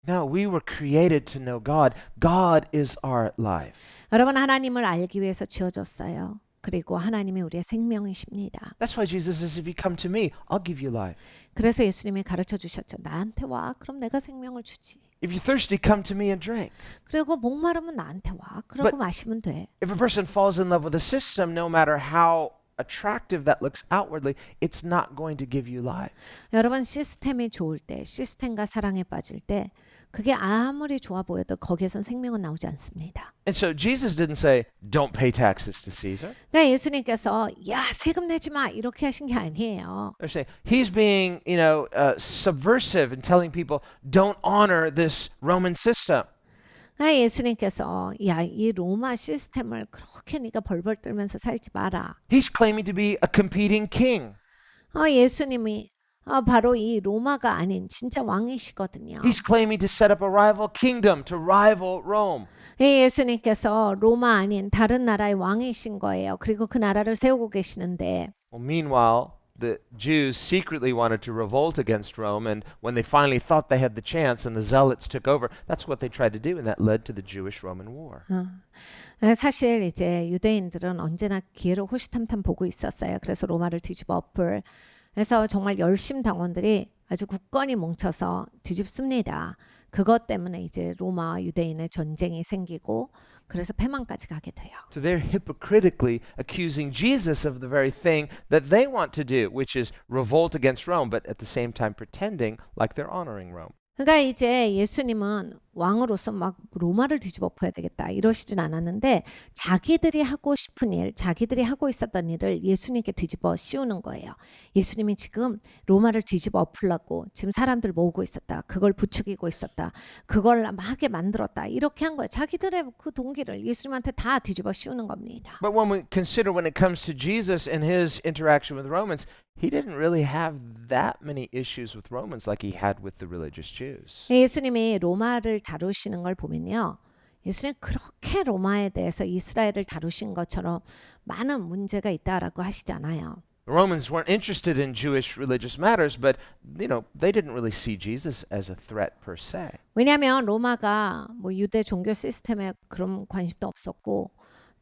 No, we were created to know God. God is our life. 여러분 하나님을 알기 위해서 지어졌어요. 그리고 하나님이 우리의 생명이십니다. That's why Jesus says, if you come to me, I'll give you life. 그래서 예수님이 가르쳐 주셨죠. 나한테 와. 그럼 내가 생명을 주지. If you're thirsty, come to me and drink. 그리고 목마르면 나한테 와. 그러고 But- 마시면 돼. If a person falls in love with a system, no matter how attractive that looks outwardly, it's not going to give you life. 여러분 시스템이 좋을 때, 시스템과 사랑에 빠질 때 그게 아무리 좋아 보여도 거기에선 생명은 나오지 않습니다. And so Jesus didn't say, don't pay taxes to Caesar. 그러니까 예수님께서 야 세금 내지 마 이렇게 하신 게 아니에요. They're saying he's being, subversive and telling people, don't honor this Roman system. 그러니까 예수님께서 야 이 로마 시스템을 그렇게 네가 벌벌 떨면서 살지 마라. He's claiming to be a competing king. 예수님이 바로 이 로마가 아닌 진짜 왕이시거든요. He's claiming to set up a rival kingdom to rival Rome. 예수님께서 로마 아닌 다른 나라의 왕이신 거예요. 그리고 그 나라를 세우고 계시는데 Well, meanwhile, the Jews secretly wanted to revolt against Rome, and when they finally thought they had the chance and the zealots took over, that's what they tried to do, and that led to the Jewish-Roman War. 사실 이제 유대인들은 언제나 기회를 호시탐탐 보고 있었어요. 그래서 로마를 뒤집어 엎을. 그래서 정말 열심당원들이 아주 굳건히 뭉쳐서 뒤집습니다. 그것 때문에 이제 로마와 유대인의 전쟁이 생기고 그래서 패망까지 가게 돼요. So they're hypocritically accusing Jesus of the very thing that they want to do, which is revolt against Rome, but at the same time pretending like they're honoring Rome. 그러니까 이제 예수님은 왕으로서 막 로마를 뒤집어 엎어야 되겠다 이러시진 않았는데 자기들이 하고 싶은 일, 자기들이 하고 있었던 일을 예수님께 뒤집어 씌우는 거예요. 예수님이 지금 로마를 뒤집어 엎으려고 지금 사람들 모으고 있었다. 그걸 부추기고 있었다. 그걸 하게 만들었다. 이렇게 한 거예요. 자기들의 그 동기를 예수님한테 다 뒤집어 씌우는 겁니다. But when we consider when it comes to Jesus and his interaction with Romans, he didn't really have that many issues with Romans like he had with the religious Jews. 예수님이 로마를 다루시는 걸 보면요. 예수님 그렇게 로마에 대해서 이스라엘을 다루신 것처럼 많은 문제가 있다라고 하시지 않아요. The Romans weren't interested in Jewish religious matters, but they didn't really see Jesus as a threat per se. 왜냐하면 로마가 뭐 유대 종교 시스템에 그런 관심도 없었고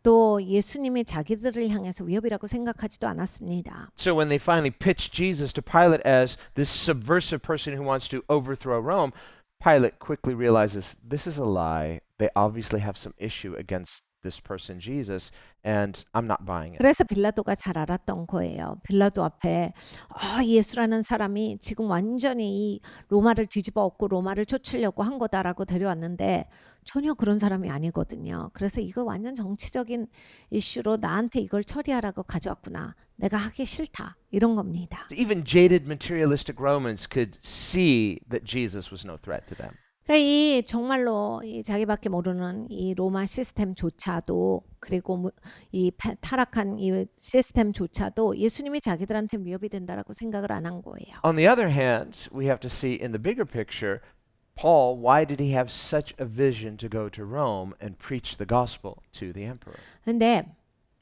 또 예수님이 자기들을 향해서 위협이라고 생각하지도 않았습니다. So when they finally pitched Jesus to Pilate as this subversive person who wants to overthrow Rome, Pilate quickly realizes this is a lie. They obviously have some issue against this person Jesus, and I'm not buying it. 그래서 빌라도가 잘 알았던 거예요. 빌라도 앞에 예수라는 사람이 지금 완전히 이 로마를 뒤집어 엎고 로마를 쫓으려고 한 거다라고 데려왔는데 전혀 그런 사람이 아니거든요. 그래서 이거 완전 정치적인 이슈로 나한테 이걸 처리하라고 가져왔구나. 내가 하기 싫다. 이런 겁니다. Even jaded materialistic Romans could see that Jesus was no threat to them. 그러니까 이 정말로 이 자기밖에 모르는 이 로마 시스템조차도 그리고 이 타락한 이 시스템조차도 예수님이 자기들한테 위협이 된다라고 생각을 안 한 거예요. On the other hand, we have to see in the bigger picture, Paul, why did he have such a vision to go to Rome and preach the gospel to the emperor? 근데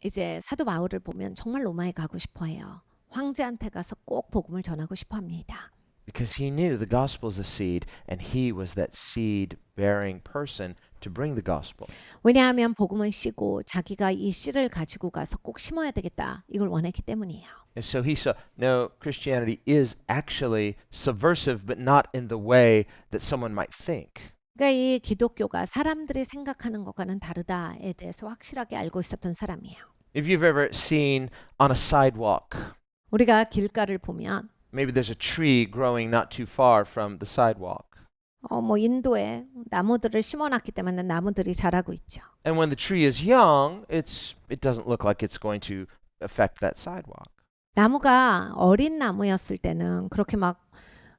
이제 사도 바울을 보면 정말 로마에 가고 싶어 해요. 황제한테 가서 꼭 복음을 전하고 싶어 합니다. Because he knew the gospel is a seed, and he was that seed-bearing person to bring the gospel. 왜냐하면 복음은 씨고 자기가 이 씨를 가지고 가서 꼭 심어야 되겠다. 이걸 원했기 때문이에요. And so he saw, no, Christianity is actually subversive, but not in the way that someone might think. 그러니까 이 기독교가 사람들이 생각하는 것과는 다르다에 대해서 확실하게 알고 있었던 사람이에요. If you've ever seen on a sidewalk, 우리가 길가를 보면 maybe there's a tree growing not too far from the sidewalk. 뭐 인도에 나무들을 심어놨기 때문에 나무들이 자라고 있죠. And when the tree is young, it doesn't look like it's going to affect that sidewalk. 나무가 어린 나무였을 때는 그렇게 막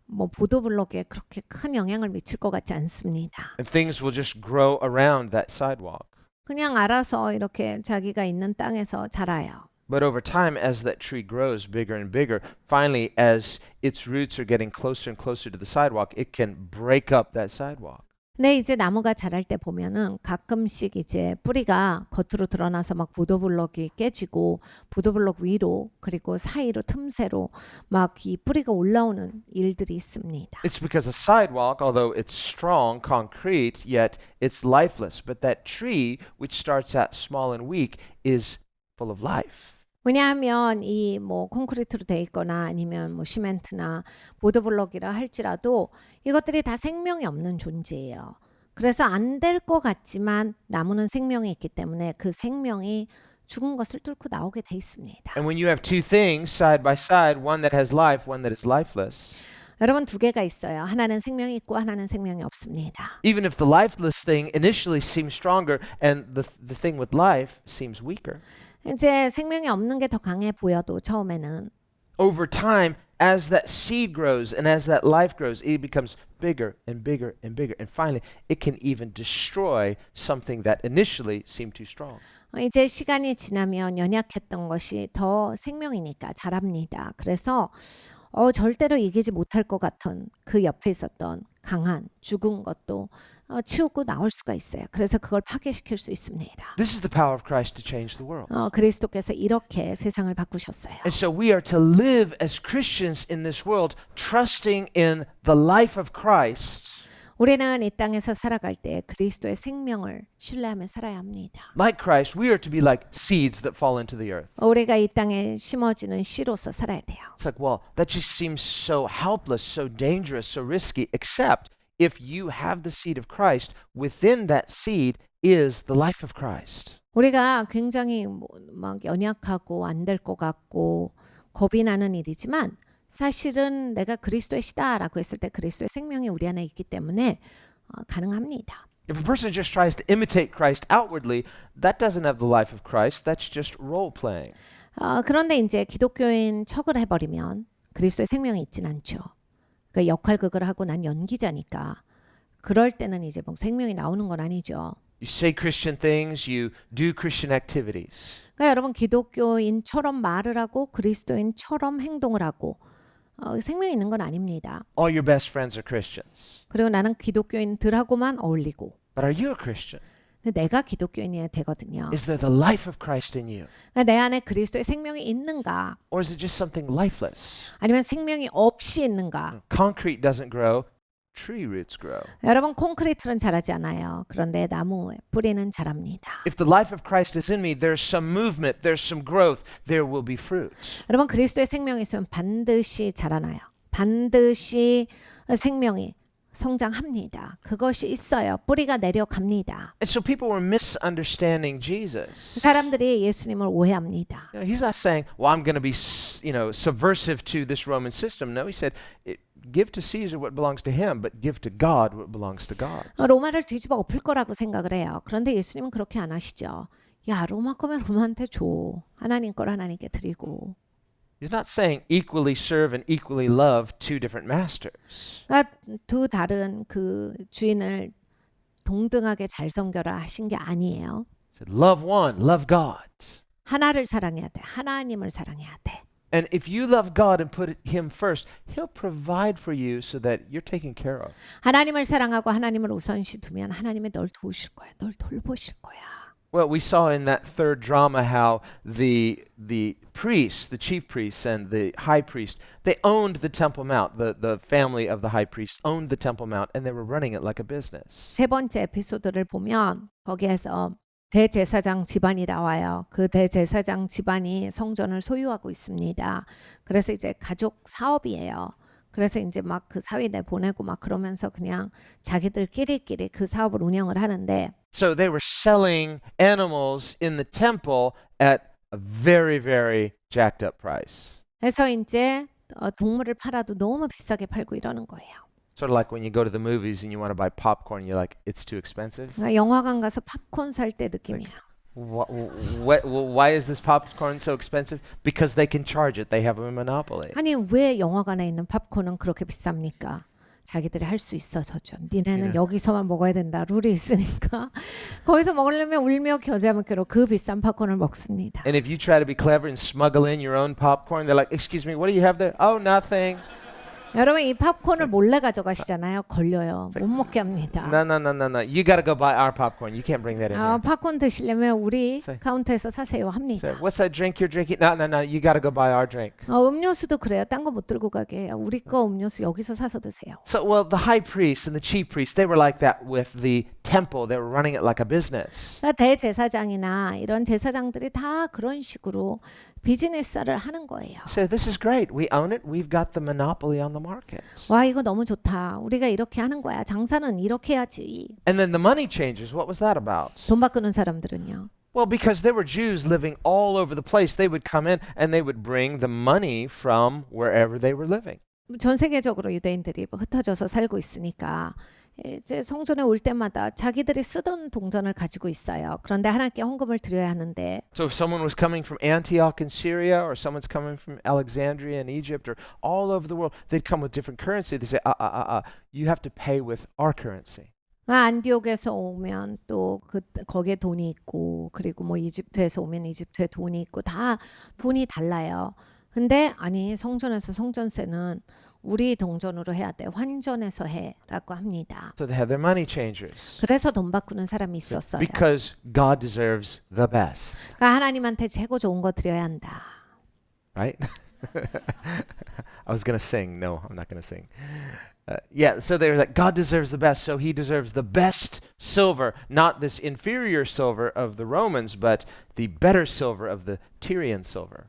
뭐 보도블록에 그렇게 큰 영향을 미칠 것 같지 않습니다. And things will just grow around that sidewalk. 그냥 알아서 이렇게 자기가 있는 땅에서 자라요. But over time, as that tree grows bigger and bigger, finally, as its roots are getting closer and closer to the sidewalk, it can break up that sidewalk. 근데 이제 나무가 자랄 때 보면은 가끔씩 이제 뿌리가 겉으로 드러나서 막 보도블럭이 깨지고 보도블럭 위로 그리고 사이로 틈새로 막 이 뿌리가 올라오는 일들이 있습니다. It's because a sidewalk, although it's strong, concrete, yet it's lifeless. But that tree, which starts out small and weak, is full of life. 왜냐하면 이 뭐 콘크리트로 돼 있거나 아니면 뭐 시멘트나 보도블럭이라 할지라도 이것들이 다 생명이 없는 존재예요. 그래서 안 될 것 같지만 나무는 생명이 있기 때문에 그 생명이 죽은 것을 뚫고 나오게 돼 있습니다. And when you have two things side by side, one that has life, one that is lifeless, 여러분 두 개가 있어요. 하나는 생명이 있고 하나는 생명이 없습니다. even if the lifeless thing initially seems stronger and the thing with life seems weaker, 이제 생명이 없는 게 더 강해 보여도 처음에는 over time, as that seed grows and as that life grows, it becomes bigger and bigger and bigger. And finally, it can even destroy something that initially seemed too strong. 이제 시간이 지나면 연약했던 것이 더 생명이니까 자랍니다. 그래서 절대로 이기지 못할 것 같은 그 옆에 있었던 강한 죽은 것도 치우고 나올 수가 있어요. 그래서 그걸 파괴시킬 수 있습니다. This is the power of Christ to change the world. 그리스도께서 이렇게 세상을 바꾸셨어요. And so we are to live as Christians in this world, trusting in the life of Christ. 우리는 이 땅에서 살아갈 때 그리스도의 생명을 신뢰하며 살아야 합니다. Like Christ, we are to be like seeds that fall into the earth. 우리가 이 땅에 심어지는 씨로서 살아야 돼요. It's like, well, that just seems so helpless, so dangerous, so risky, except if you have the seed of Christ, within that seed is the life of Christ. 우리가 굉장히 막 연약하고 안 될 것 같고 겁이 나는 일이지만 사실은 내가 그리스도의 씨다라고 했을 때 그리스도의 생명이 우리 안에 있기 때문에 가능합니다. If a person just tries to imitate Christ outwardly, that doesn't have the life of Christ. That's just role playing. 그런데 이제 기독교인 척을 해버리면 그리스도의 생명이 있진 않죠. 그 역할극을 하고 난 연기자니까 그럴 때는 이제 뭐 생명이 나오는 건 아니죠. You say Christian things, you do Christian activities. 그러니까 여러분 기독교인처럼 말을 하고 그리스도인처럼 행동을 하고 생명이 있는 건 아닙니다. All your best friends are Christians. 그리고 나는 기독교인들하고만 어울리고 But are you a Christian? 근데 내가 기독교인이어야 되거든요. Is there the life of Christ in you? 그러니까 내 안에 그리스도의 생명이 있는가 Or is it just something lifeless? 아니면 생명이 없이 있는가. Concrete doesn't grow, tree roots grow. 여러분 콘크리트는 자라지 않아요. 그런데 나무의 뿌리는 자랍니다. If the life of Christ is in me, there's some movement, there's some growth, there will be fruit. 여러분 그리스도의 생명이 있으면 반드시 자라나요. 반드시 생명이 성장합니다. 그것이 있어요. 뿌리가 내려갑니다. And so people were misunderstanding Jesus. 사람들이 예수님을 오해합니다. You know, he's not saying, well, I'm going to be, subversive to this Roman system. No, he said, give to Caesar what belongs to him, but give to God what belongs to God. 로마를 뒤집어 엎을 거라고 생각을 해요. 그런데 예수님은 그렇게 안 하시죠. 야, 로마 거면 로마한테 줘. 하나님 걸 하나님께 드리고. He's not saying equally serve and equally love two different masters. 그러니까 두 다른 그 주인을 동등하게 잘 섬겨라 하신 게 아니에요. He said, love one, love God. 하나를 사랑해야 돼. 하나님을 사랑해야 돼. And if you love God and put him first, he'll provide for you so that you're taken care of. 하나님을 사랑하고 하나님을 우선시 두면 하나님이 널 도우실 거야. 널 돌보실 거야. Well, we saw in that third drama how the priests, the chief priests and the high priest, they owned the Temple Mount. The family of the high priest owned the Temple Mount and they were running it like a business. 세 번째 에피소드를 보면 거기에서 대제사장 집안이 나와요. 그 대제사장 집안이 성전을 소유하고 있습니다. 그래서 이제 가족 사업이에요. 그래서 이제 막 그 사위 내보내고 막 그러면서 그냥 자기들끼리끼리 그 사업을 운영을 하는데 So they were selling animals in the temple at a very, very jacked up price. 그래서 이제 동물을 팔아도 너무 비싸게 팔고 이러는 거예요. Sort of like when you go to the movies and you want to buy popcorn, you're like, it's too expensive. 그러니까 영화관 가서 팝콘 살 때 느낌이야. Why is this popcorn so expensive? Because they can charge it. They have a monopoly. 아니 왜 영화관에 있는 팝콘은 그렇게 비쌉니까? 자기들이 할 수 있어서죠. 니네는 여기서만 먹어야 된다. 룰이 있으니까. 거기서 먹으려면 울며 겨자 먹기로 그 비싼 팝콘을 먹습니다. And if you try to be clever and smuggle in your own popcorn, they're like, excuse me, what do you have there? Oh, nothing. 여러분 이 팝콘을 몰래 가져가시잖아요. 걸려요. 못 먹게 합니다. No. You got to go buy our popcorn. You can't bring that in here. 팝콘 드시려면 우리 Say. 카운터에서 사세요 Say, 합니다. what's that drink you're drinking? No. You got to go buy our drink. 음료수도 그래요. 딴 거 못 들고 가게 해요. 우리 거 음료수 여기서 사서 드세요. So, well, the high priests and the chief priests, they were like that with the temple. They were running it like a business. 그러니까 대제사장이나 이런 제사장들이 다 그런 식으로 비즈니스를 하는 거예요. So this is great. We own it. We've got the monopoly on the market. 와 이거 너무 좋다. 우리가 이렇게 하는 거야. 장사는 이렇게 해야지. And then the money changers, what was that about? 돈 바꾸는 사람들은요. Well, because there were Jews living all over the place, they would come in and they would bring the money from wherever they were living. 전 세계적으로 유대인들이 흩어져서 살고 있으니까 이제 성전에 올 때마다 자기들이 쓰던 동전을 가지고 있어요. 그런데 하나님께 헌금을 드려야 하는데 So if someone was coming from Antioch in Syria or someone's coming from Alexandria in Egypt or all over the world, they'd come with different currency. They say, you have to pay with our currency. 안디옥에서 오면 또 거기에 돈이 있고 그리고 뭐 이집트에서 오면 이집트에 돈이 있고 다 돈이 달라요. 근데 아니 성전에서 성전세는 우리 동전으로 해야 돼. 환전해서 해라고 합니다. So they had their money changers. 그래서 돈 바꾸는 사람이 있었어요. Because God deserves the best. 그러니까 하나님한테 최고 좋은 거 드려야 한다. Right? I was going to sing. No, I'm not going to sing. Yeah, so they were like, God deserves the best, so he deserves the best silver, not this inferior silver of the Romans, but the better silver of the Tyrian silver.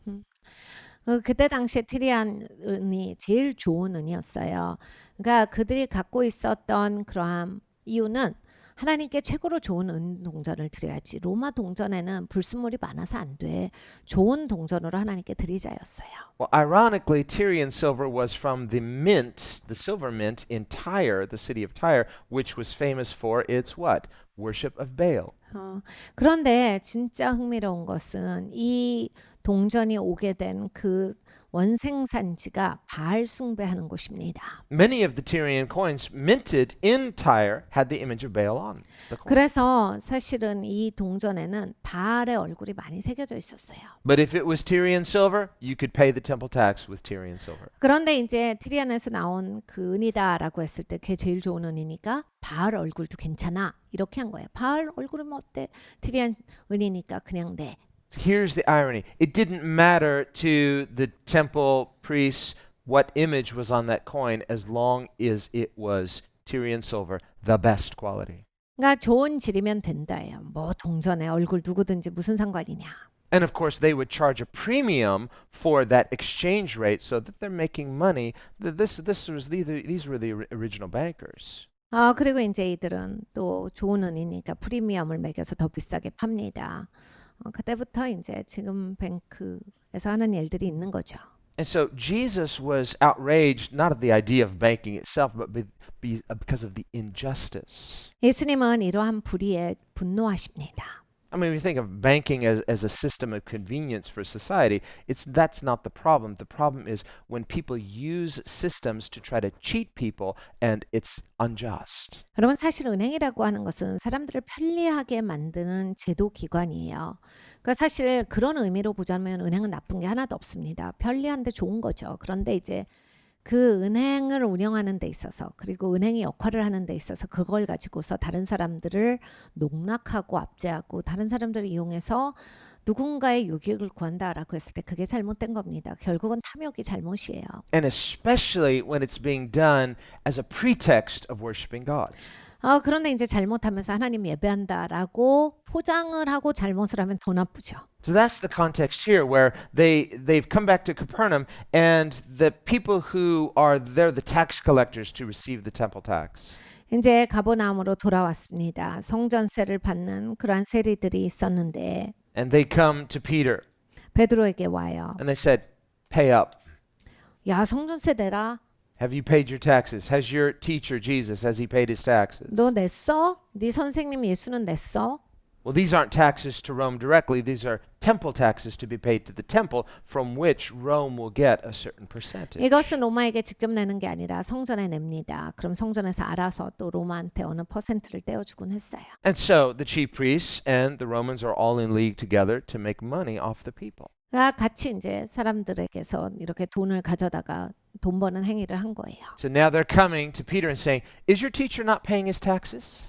그때 당시에 티리안 은이 제일 좋은 은이었어요. 그러니까 그들이 갖고 있었던 그러한 이유는 하나님께 최고로 좋은 은 동전을 드려야지. 로마 동전에는 불순물이 많아서 안 돼. 좋은 동전으로 하나님께 드리자였어요. Well, ironically, Tyrian silver was from the mint, the silver mint in Tyre, the city of Tyre, which was famous for its what? Worship of Baal. 그런데 진짜 흥미로운 것은 이 동전이 오게 된 그 원생산지가 바알 숭배하는 곳입니다. Many of the Tyrian coins minted in Tyre had the image of Baal on the coin. 그래서 사실은 이 동전에는 바알의 얼굴이 많이 새겨져 있었어요. But if it was Tyrian silver, you could pay the temple tax with Tyrian silver. 그런데 이제 티리안에서 나온 그 은이다라고 했을 때 그게 제일 좋은 은이니까 바알 얼굴도 괜찮아 이렇게 한 거예요. 바알 얼굴은 뭐 어때? 티리안 은이니까 그냥 내. Here's the irony. It didn't matter to the temple priests what image was on that coin as long as it was Tyrian silver, the best quality. 그러니까 좋은 질이면 된다예요. 뭐 동전에 얼굴 누구든지 무슨 상관이냐. And of course, they would charge a premium for that exchange rate so that they're making money. These were the original bankers. 그리고 이제 이들은 또 좋은 은이니까 프리미엄을 매겨서 더 비싸게 팝니다. 그때부터 이제 지금 뱅크에서 하는 일들이 있는 거죠. And so Jesus was outraged not at the idea of banking itself, but because of the injustice. 예수님은 이러한 불의에 분노하십니다. I mean, when you think of banking as a system of convenience for society, that's not the problem. The problem is when people use systems to try to cheat people, and it's unjust. 여러분 사실 은행이라고 하는 것은 사람들을 편리하게 만드는 제도 기관이에요. 그러니까 사실 그런 의미로 보자면 은행은 나쁜 게 하나도 없습니다. 편리한데 좋은 거죠. 그런데 이제 그 은행을 운영하는 데 있어서 그리고 은행이 역할을 하는 데 있어서 그걸 가지고서 다른 사람들을 농락하고 압제하고 다른 사람들을 이용해서 누군가의 유익을 구한다라고 했을 때 그게 잘못된 겁니다. 결국은 탐욕이 잘못이에요. And especially when it's being done as a pretext of worshiping God. 그런데 이제 잘못하면서 하나님 예배한다라고 포장을 하고 잘못을 하면 더 나쁘죠. So that's the context here where they've come back to Capernaum and the people who are there, the tax collectors to receive the temple tax. 이제 가버나움으로 돌아왔습니다. 성전세를 받는 그러한 세리들이 있었는데 And they come to Peter 베드로에게 와요. and they said, pay up. 야 성전세 내라. Have you paid your taxes? Has your teacher, Jesus, has he paid his taxes? 너 냈어? 네 선생님 예수는 냈어? Well, these aren't taxes to Rome directly. These are temple taxes to be paid to the temple from which Rome will get a certain percentage. 이것은 로마에게 직접 내는 게 아니라 성전에 냅니다. 그럼 성전에서 알아서 또 로마한테 어느 퍼센트를 떼어주곤 했어요. And so the chief priests and the Romans are all in league together to make money off the people. 같이 이제 사람들에게서 이렇게 돈을 가져다가 돈 버는 행위를 한 거예요. So now they're coming to Peter and saying, "Is your teacher not paying his taxes?"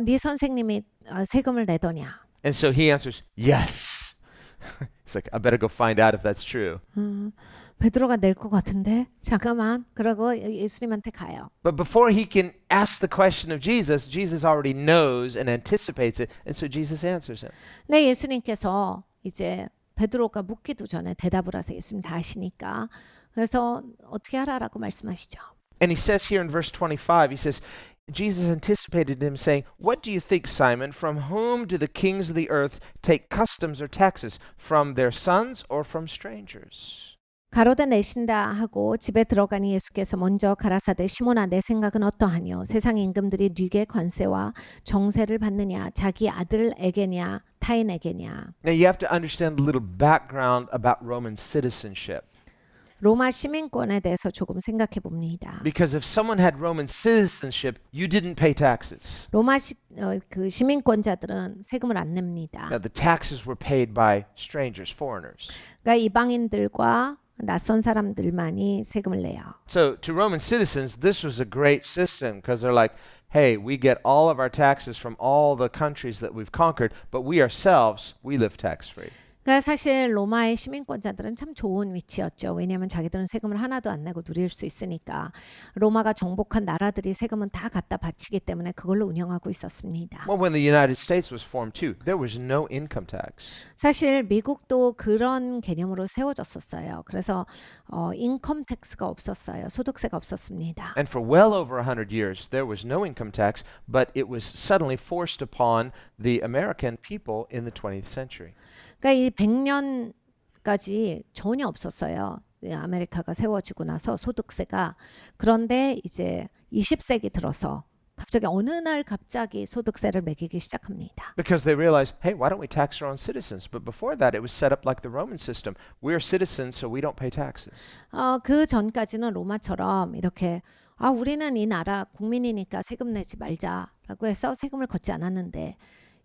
네 선생님이 세금을 내더냐? And so he answers, "Yes." He's like, "I better go find out if that's true." 베드로가 낼 것 같은데 잠깐만. 그러고 예수님한테 가요. But before he can ask the question of Jesus, Jesus already knows and anticipates it, and so Jesus answers him. 네, 예수님께서 이제 베드로가 묻기도 전에 대답을 하세요. 예수님 다 아시니까. 그래서 어떻게 하라라고 말씀하시죠. And he says here in verse 25, he says, Jesus anticipated him saying, "What do you think, Simon? From whom do the kings of the earth take customs or taxes? From their sons or from strangers?" 가로되 내신다 하고 집에 들어가니 예수께서 먼저 가라사대 시몬아 내 생각은 어떠하뇨? 세상 임금들이 네게 관세와 정세를 받느냐? 자기 아들에게냐 타인에게냐? Now you have to understand a little background about Roman citizenship. 로마 시민권에 대해서 조금 생각해 봅니다. Because if someone had Roman citizenship, you didn't pay taxes. 로마 그 시민권자들은 세금을 안 냅니다. Now the taxes were paid by strangers, foreigners. 그러니까 이방인들과 낯선 사람들만이 세금을 내요. So to Roman citizens, this was a great system because they're like, hey, we get all of our taxes from all the countries that we've conquered, but we ourselves, we live tax-free. 그러니까 사실 로마의 시민권자들은 참 좋은 위치였죠. 왜냐하면 자기들은 세금을 하나도 안 내고 누릴 수 있으니까. 로마가 정복한 나라들이 세금은 다 갖다 바치기 때문에 그걸로 운영하고 있었습니다. Well, when the United States was formed too, there was no income tax. 사실 미국도 그런 개념으로 세워졌었어요. 그래서 인컴 텍스가 없었어요. 소득세가 없었습니다. And for well over 100 years, there was no income tax, but it was suddenly forced upon the American people in the 20th century. 그러니까 이 100년까지 전혀 없었어요. 아메리카가 세워지고 나서 소득세가. 그런데 이제 20세기 들어서 갑자기 어느 날 갑자기 소득세를 매기기 시작합니다. Because they realized, hey, why don't we tax our own citizens? But before that, it was set up like the Roman system. We're citizens, so we don't pay taxes. 그 전까지는 로마처럼 이렇게 우리는 이 나라 국민이니까 세금 내지 말자라고 해서 세금을 걷지 않았는데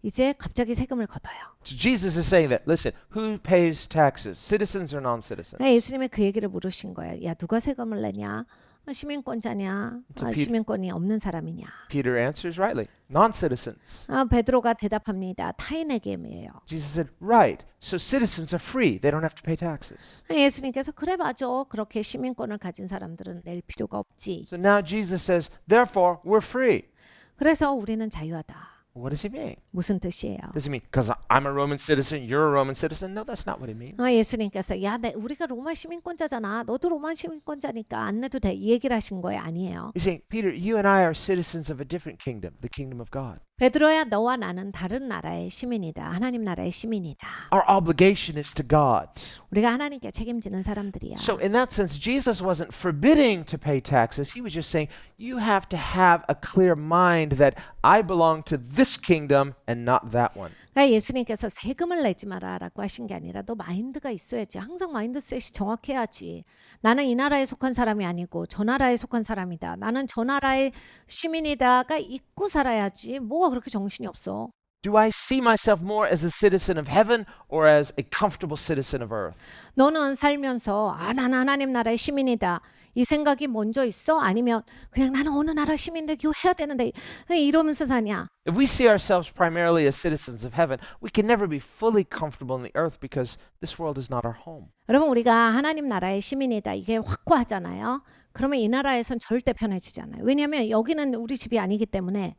이제 갑자기 세금을 걷어요. So Jesus is saying that, listen, who pays taxes, citizens or non-citizens? 예수님이 그 얘기를 물으신 거예요. 야, 누가 세금을 내냐? 시민권자냐? 시민권이 없는 사람이냐? Peter answers rightly, non-citizens. 베드로가 대답합니다. 타인에게예요. Jesus said, right, so citizens are free. They don't have to pay taxes. 예수님께서 그래 맞아. 그렇게 시민권을 가진 사람들은 낼 필요가 없지. So now Jesus says, therefore, we're free. 그래서 우리는 자유하다. What does he mean? 무슨 뜻이에요? Does he mean because I'm a Roman citizen, you're a Roman citizen? No, that's not what he means. 예수님께서 야, 우리가 로마 시민권자잖아. 너도 로마 시민권자니까 안 내도 돼. 이 얘기를 하신 거예요? 아니에요. He's saying, Peter, you and I are citizens of a different kingdom, the kingdom of God. 베드로야, 너와 나는 다른 나라의 시민이다. 하나님 나라의 시민이다. Our obligation is to God. 우리가 하나님께 책임지는 사람들이야. So in that sense, Jesus wasn't forbidding to pay taxes. He was just saying, you have to have a clear mind that I belong to this kingdom and not that one. 그러니까 예수님께서 세금을 내지 마라라고 하신 게 아니라 너 마인드가 있어야지. 항상 마인드셋이 정확해야지. 나는 이 나라에 속한 사람이 아니고 저 나라에 속한 사람이다. 나는 저 나라의 시민이다가 잊고 살아야지. 뭐가 그렇게 정신이 없어. Do I see myself more as a citizen of heaven or as a comfortable citizen of earth? 너는 살면서 나는 하나님 나라의 시민이다. 이 생각이 먼저 있어? 아니면 그냥 나는 어느 나라 시민인데 교회해야 되는데 이러면서 사냐? If we see ourselves primarily as citizens of heaven, we can never be fully comfortable in the earth because this world is not our home. 여러분 우리가 하나님 나라의 시민이다. 이게 확고하잖아요. 그러면 이 나라에선 절대 편해지지 않아요. 왜냐하면 여기는 우리 집이 아니기 때문에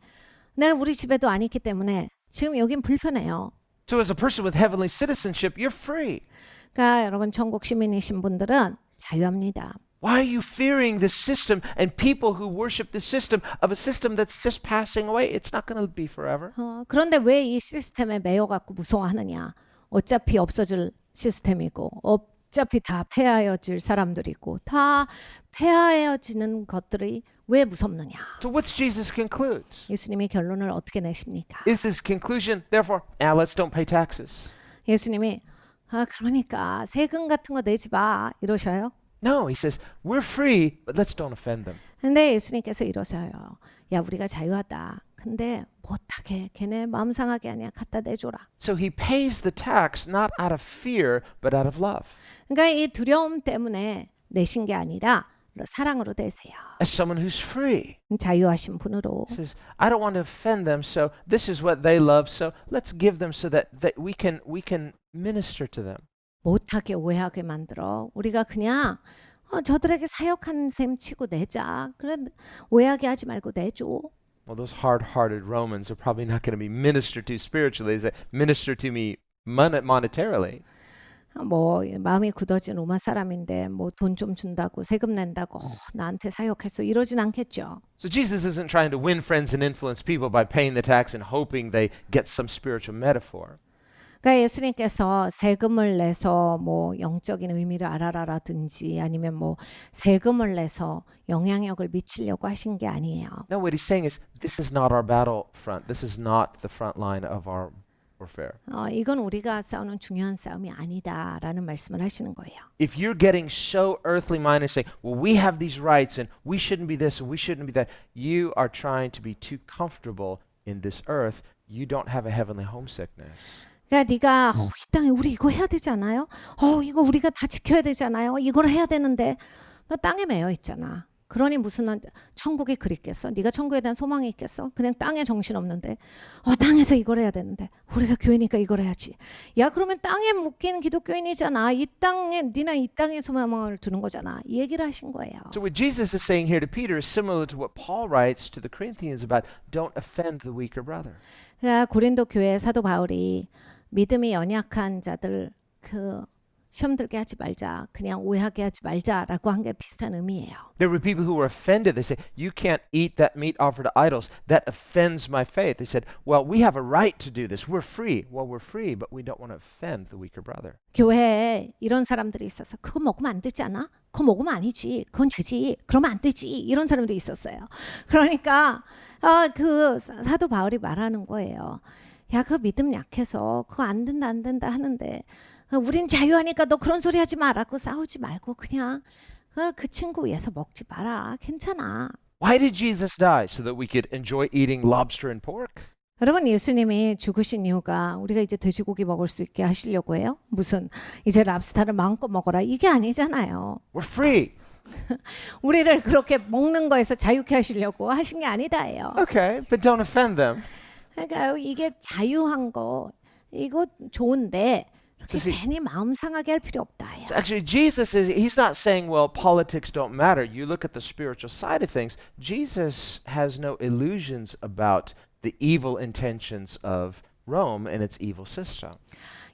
내가 우리 집에도 아니기 때문에 지금 여긴 불편해요. So as a person with heavenly citizenship, you're free. 그러니까 여러분 천국 시민이신 분들은 자유합니다. Why are you fearing this system and people who worship this system of a system that's just passing away? It's not going to be forever. 그런데 왜 이 시스템에 매여갖고 무서워하느냐? 어차피 없어질 시스템이고 어차피 다 폐하여질 사람들이고 다 폐하여지는 것들이 왜 무섭느냐? So what's Jesus' conclude? 예수님이 결론을 어떻게 내십니까? Is his conclusion, therefore, now let's don't pay taxes? 예수님이 그러니까 세금 같은 거 내지 마 이러셔요? No, he says, we're free, but let's don't offend them. 근데 예수님께서 이러셔요. 야, 우리가 자유하다. 근데 못하게 걔네 마음 상하게 아니야. 갖다 내줘라. So he pays the tax not out of fear, but out of love. 그러니까 이 두려움 때문에 내신 게 아니라 사랑으로 대세요. as someone who's free. 자유하신 분으로. He says, I don't want to offend them, so this is what they love, so let's give them so that we can minister to them. 못하게 오해하게 만들어. 우리가 그냥 저들에게 사역하는 셈 치고 내자. 그래 오해하게 하지 말고 내줘. Well, those hard-hearted Romans are probably not going to be ministered to spiritually. They minister to me monetarily. 뭐 마음이 굳어진 로마 사람인데 뭐 돈 좀 준다고 세금 낸다고 나한테 사역했어 이러진 않겠죠. So Jesus isn't trying to win friends and influence people by paying the tax and hoping they get some spiritual metaphor. 그러니까 예수님께서 세금을 내서 뭐 영적인 의미를 알아라라든지 아니면 뭐 세금을 내서 영향력을 미치려고 하신 게 아니에요. No, what he's saying is this is not our battle front. This is not the front line of our warfare. 이건 우리가 싸우는 중요한 싸움이 아니다라는 말씀을 하시는 거예요. If you're getting so earthly minded saying, well, we have these rights and we shouldn't be this and we shouldn't be that, you are trying to be too comfortable in this earth. You don't have a heavenly homesickness. 그러니까 네가 이 땅에 우리 이거 해야 되지 않아요? 이거 우리가 다 지켜야 되잖아요. 이걸 해야 되는데 너 땅에 매여 있잖아. 그러니 무슨 천국이 그립겠어? 네가 천국에 대한 소망이 있겠어? 그냥 땅에 정신 없는데 땅에서 이걸 해야 되는데 우리가 교회니까 이걸 해야지. 야 그러면 땅에 묶인 기독교인이잖아. 이 땅에 니나 이 땅에 소망을 두는 거잖아. 이 얘기를 하신 거예요. So what Jesus is saying here to Peter is similar to what Paul writes to the Corinthians about don't offend the weaker brother. 그러니까 고린도 교회 사도 바울이 믿음이 연약한 자들 시험 들게 하지 말자. 그냥 오해하게 하지 말자라고 한 게 비슷한 의미예요. There were people who were offended. They said, you can't eat that meat offered to idols. That offends my faith. They said, well, we have a right to do this. We're free. Well, we're free, but we don't want to offend the weaker brother. 교회에 이런 사람들이 있어서 그거 먹으면 안 되지 않아? 그거 먹으면 아니지. 그건 죄지. 그러면 안 되지. 이런 사람들이 있었어요. 그러니까 그 사도 바울이 말하는 거예요. 야, 그 믿음 약해서 그거 안 된다 하는데 우린 자유하니까 너 그런 소리 하지 마라고 싸우지 말고 그냥 그 친구 위해서 먹지 마라. 괜찮아. Why did Jesus die? So that we could enjoy eating lobster and pork? 여러분 예수님이 죽으신 이유가 우리가 이제 돼지고기 먹을 수 있게 하시려고 해요? 무슨 이제 랍스타를 마음껏 먹어라 이게 아니잖아요. We're free. 우리를 그렇게 먹는 거에서 자유케 하시려고 하신 게 아니다예요. Okay, but don't offend them. 그러니까 이게 자유한 거 이거 좋은데 이렇게 그치. 괜히 마음 상하게 할 필요 없다예요. So actually, Jesus he's not saying, well, politics don't matter. You look at the spiritual side of things. Jesus has no illusions about the evil intentions of Rome and its evil system.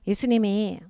예수님이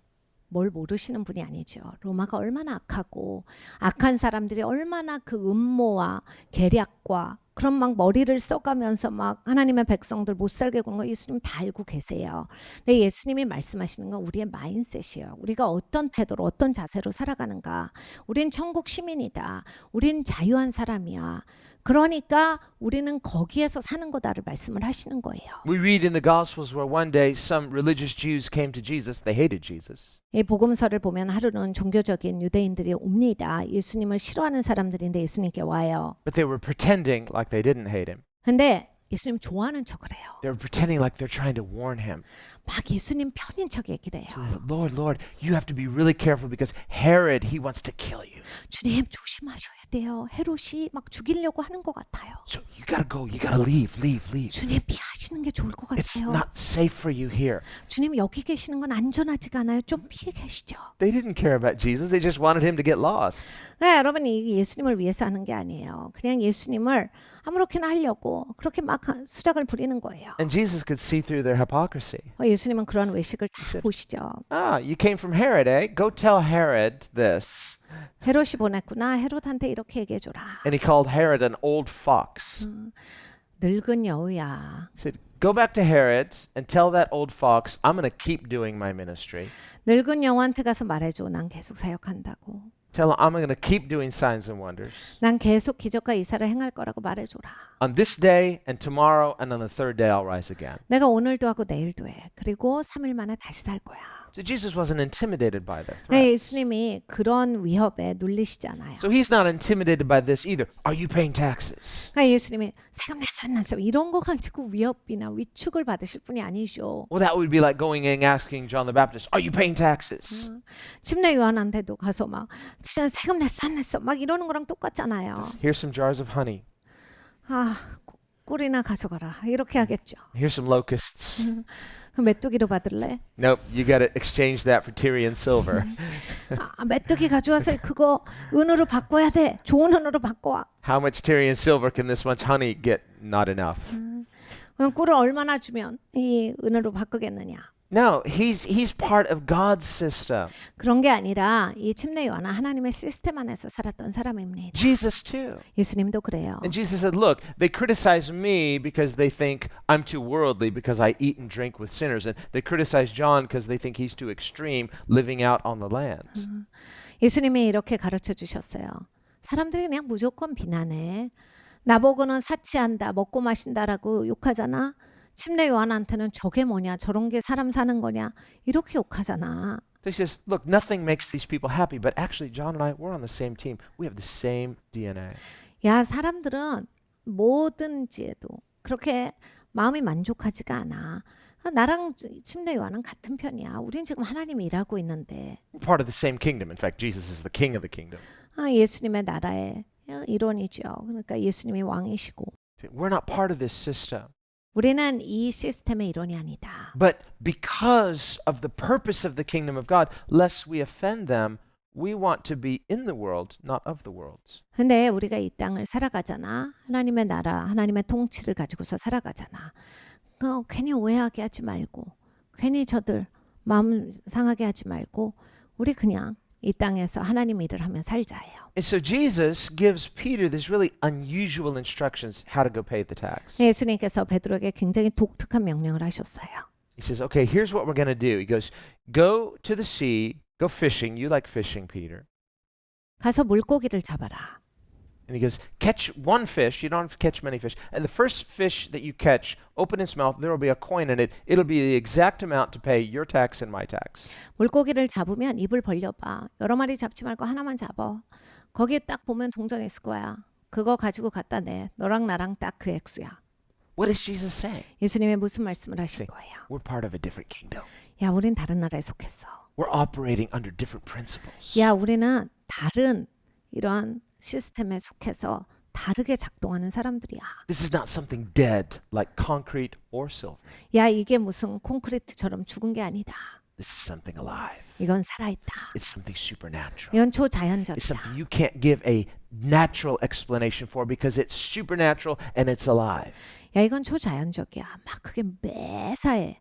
뭘 모르시는 분이 아니죠. 로마가 얼마나 악하고 악한 사람들이 얼마나 그 음모와 계략과 그런 막 머리를 써가면서 막 하나님의 백성들 못 살게 구는 거 예수님 다 알고 계세요. 근데 예수님이 말씀하시는 건 우리의 마인셋이에요. 우리가 어떤 태도로 어떤 자세로 살아가는가. 우린 천국 시민이다. 우린 자유한 사람이야. 그러니까 우리는 거기에서 사는 거다를 말씀을 하시는 거예요. We read in the Gospels where one day some religious Jews came to Jesus. They hated Jesus. 이 복음서를 보면 하루는 종교적인 유대인들이 옵니다. 예수님을 싫어하는 사람들인데 예수님께 와요. But they were pretending like they didn't hate him. 근데 예수님 좋아하는 척을 해요. They were pretending like they're trying to warn him. 막 예수님 편인 척 얘기를 해요. So they said, Lord, you have to be really careful because Herod, he wants to kill you. 주님 조심하셔야 돼요. 헤롯이 막 죽이려고 하는 것 같아요. So you gotta go. You gotta leave. 주님 피하시는 게 좋을 것 It's 같아요. not safe for you here. 주님 여기 계시는 건 안전하지가 않아요. 좀 피해 계시죠. They didn't care about Jesus. They just wanted him to get lost. 네, 여러분 이 예수님을 위해서 하는 게 아니에요. 그냥 예수님을 아무렇게나 하려고 그렇게 막 수작을 부리는 거예요. And Jesus could see through their hypocrisy. 예수님은 그런 외식을 다 보시죠. Ah, you came from Herod, eh? Go tell Herod this. 헤롯이 보냈구나. 헤롯한테 이렇게 얘기해 줘라. And he called Herod an old fox. 늙은 여우야. He said, go back to Herod and tell that old fox, I'm going to keep doing my ministry. 늙은 여우한테 가서 말해줘. 난 계속 사역한다고. Tell him I'm going to keep doing signs and wonders. 난 계속 기적과 이사를 행할 거라고 말해줘라. On this day and tomorrow and on the third day I'll rise again. 내가 오늘도 하고 내일도 해. 그리고 3일 만에 다시 살 거야. So Jesus wasn't intimidated by their 네, threats. 예수님이 그런 위협에 눌리시잖아요. So he's not intimidated by this either. Are you paying taxes? 그러니까 예수님이 세금 냈어 안 냈어 이런 거 가지고 위협이나 위축을 받으실 분이 아니죠. Well, that would be like going and asking John the Baptist, are you paying taxes? 침례 요한한테도 가서 막 진짜 세금 냈어 안 냈어 막 이러는 거랑 똑같잖아요. Here's some jars of honey. 아, 꿀이나 가져가라 이렇게 하겠죠. Here's some locusts. 그럼 메뚜기로 받을래? Nope, you got to exchange that for Tyrian silver. 아, 메뚜기 가져와서 그거 은으로 바꿔야 돼. 좋은 은으로 바꿔와. How much Tyrian silver can this much honey get? Not enough. 그럼 꿀을 얼마나 주면 이 은으로 바꾸겠느냐? No, he's part of God's system. 그런 게 아니라 이 침례 요한은 하나님의 시스템 안에서 살았던 사람입니다. Jesus too. 예수님도 그래요. And Jesus said, look, they criticize me because they think I'm too worldly because I eat and drink with sinners. And they criticize John because they think he's too extreme living out on the land. 예수님이 이렇게 가르쳐 주셨어요. 사람들이 그냥 무조건 비난해. 나보고는 사치한다, 먹고 마신다라고 욕하잖아. 침례 요한한테는 저게 뭐냐, 저런 게 사람 사는 거냐 이렇게 욕하잖아. So he says, look, nothing makes these people happy, but actually John and I, we're on the same team. We have the same DNA. 야, 사람들은 뭐든지에도 그렇게 마음이 만족하지가 않아. 나랑 침례 요한은 같은 편이야. 우린 지금 하나님이 일하고 있는데. We're part of the same kingdom. In fact, Jesus is the king of the kingdom. 예수님의 나라의 일원이죠. 그러니까 예수님이 왕이시고. We're not part of this system. 우리는 이 시스템의 일원이 아니다. But because of the purpose of the kingdom of God, lest we offend them, we want to be in the world, not of the world. 근데 우리가 이 땅을 살아가잖아. 하나님의 나라, 하나님의 통치를 가지고서 살아가잖아. 괜히 오해하게 하지 말고, 괜히 저들 마음 상하게 하지 말고, 우리 그냥 이 땅에서 하나님 일을 하며 살자예요. And so Jesus gives Peter this really unusual instructions how to go pay the tax. 예수님께서 베드로에게 굉장히 독특한 명령을 하셨어요. He says, okay, here's what we're going to do. He goes, go to the sea, go fishing. You like fishing, Peter. 가서 물고기를 잡아라. And he goes, catch one fish. You don't have to catch many fish. And the first fish that you catch, open its mouth. There will be a coin in it. It'll be the exact amount to pay your tax and my tax. 물고기를 잡으면 입을 벌려봐. 여러 마리 잡지 말고 하나만 잡아. 거기에 딱 보면 동전이 있을 거야. 그거 가지고 갖다 내. 너랑 나랑 딱 그 액수야. What is Jesus saying? 예수님의 무슨 말씀을 하신 Saying, 거예요? we're part of a different kingdom. 야, 우린 다른 나라에 속했어. We're operating under different principles. 야, 우리는 다른 이러한 시스템에 속해서 다르게 작동하는 사람들이야. This is not something dead like concrete or silver. 야, 이게 무슨 콘크리트처럼 죽은 게 아니다. This is something alive. 이건 살아있다. It's something supernatural. 이건 It's 초자연적이다. something you can't give a natural explanation for because it's supernatural and it's alive. 야, 이건 초자연적이야. 막 그게 매사에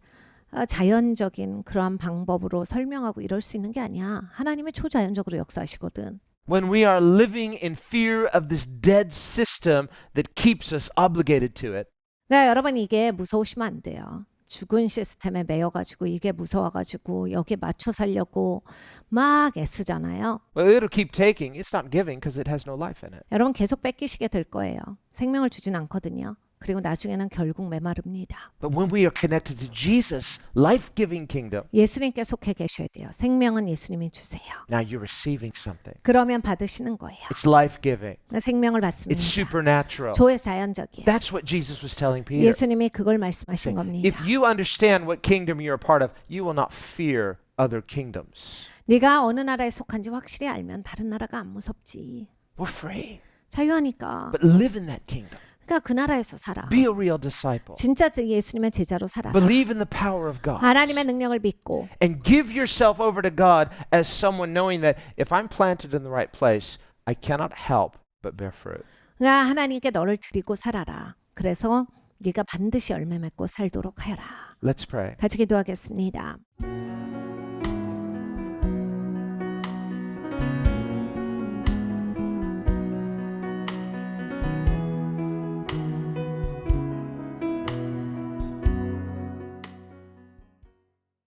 자연적인 그러한 방법으로 설명하고 이럴 수 있는 게 아니야. 하나님이 초자연적으로 역사하시거든. When we are living in fear of this dead system that keeps us obligated to it, 네, 여러분 이게 무서우시면 안 돼요. 죽은 시스템에 매여가지고 이게 무서워가지고 여기에 맞춰 살려고 막 애쓰잖아요. well, it'll keep taking. It's not giving because it has no life in it. 여러분 계속 뺏기시게 될 거예요. 생명을 주진 않거든요. 그리고 나중에는 결국 메마릅니다. But when we are connected to Jesus' life-giving kingdom, 예수님께 속해 계셔야 돼요. 생명은 예수님이 주세요. now you're receiving something. 그러면 받으시는 거예요. It's life-giving. 생명을 It's 받습니다. supernatural. 초자연적이에요. That's what Jesus was telling Peter. 예수님이 그걸 말씀하신 겁니다. If you understand what kingdom you're a part of, you will not fear other kingdoms. 네가 어느 나라에 속한지 확실히 알면 다른 나라가 안 무섭지. We're free. 자유하니까. But live in that kingdom. 그러니까 그 나라에서 살아. Be a real disciple. 진짜 예수님의 제자로 살아. Believe in the power of God. 하나님의 능력을 믿고 And give yourself over to God as someone knowing that if I'm planted in the right place, I cannot help but bear fruit. 하나님께 너를 드리고 살아라. 그래서 네가 반드시 열매 맺고 살도록 하여라. Let's pray. 같이 기도하겠습니다.